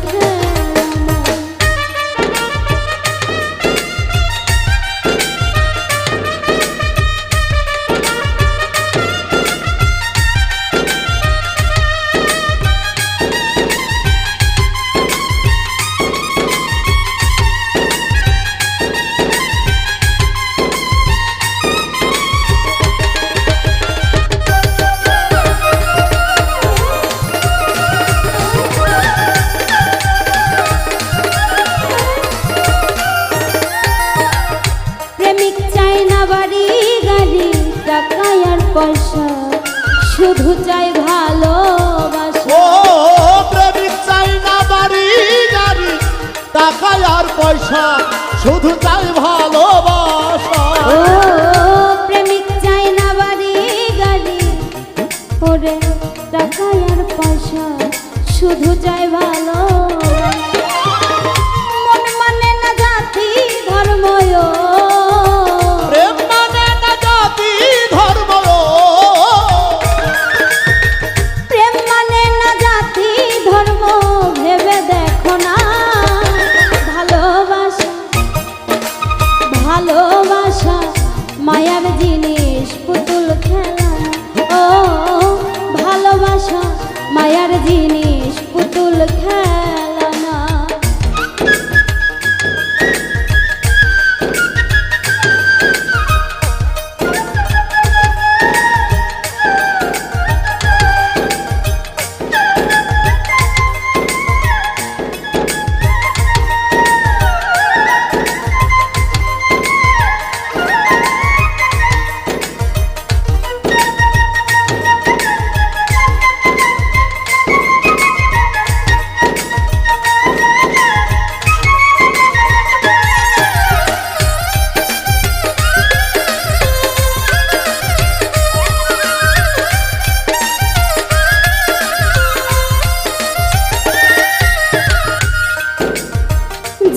খেলা। পয়সা শুধু চাই ভালোবাসা। ও প্রেমিক চাই না বাড়ি গাড়ি টাকা আর পয়সা শুধু চাই ভালোবাসা। ও প্রেমিক চাই না বাড়ি গাড়ি ওরে টাকা আর পয়সা শুধু চাই ভালোবাসা। মন মানে না জাতি ধর্ম ভালোবাসা মায়ার জিনিস পুতুল খেলা। ও ভালোবাসা মায়ার জিনিস পুতুল খেলা না।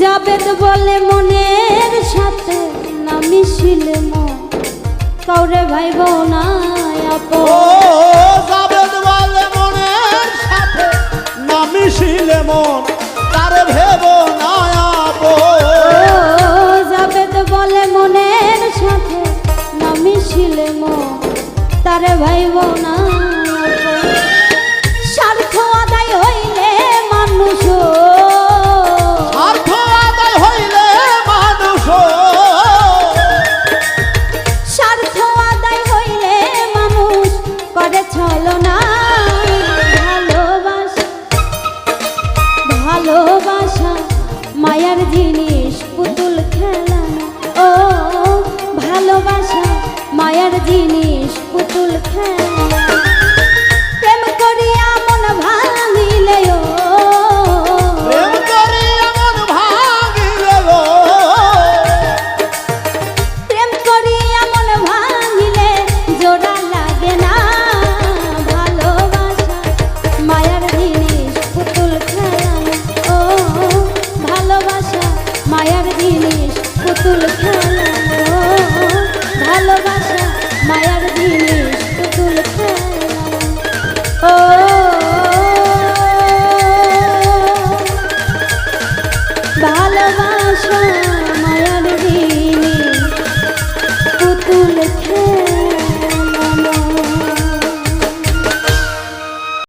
জাবেদ বলে মনের সাথে না মিশিলে মন কাউরে ভাইব না আপন। ও জাবেদ বলে মনের সাথে না মিশিলে মন তারে ভেব না আপন। ও জাবেদ বলে মনের সাথে না মিশিলে মন তারে ভাইব না আপন। স্বার্থ আদায় হইলে মানুষ ছলনা। ভালোবাসা মায়ার জিনিস পুতুল খেলা। ও ভালোবাসা মায়ার জিনিস পুতুল খেলা।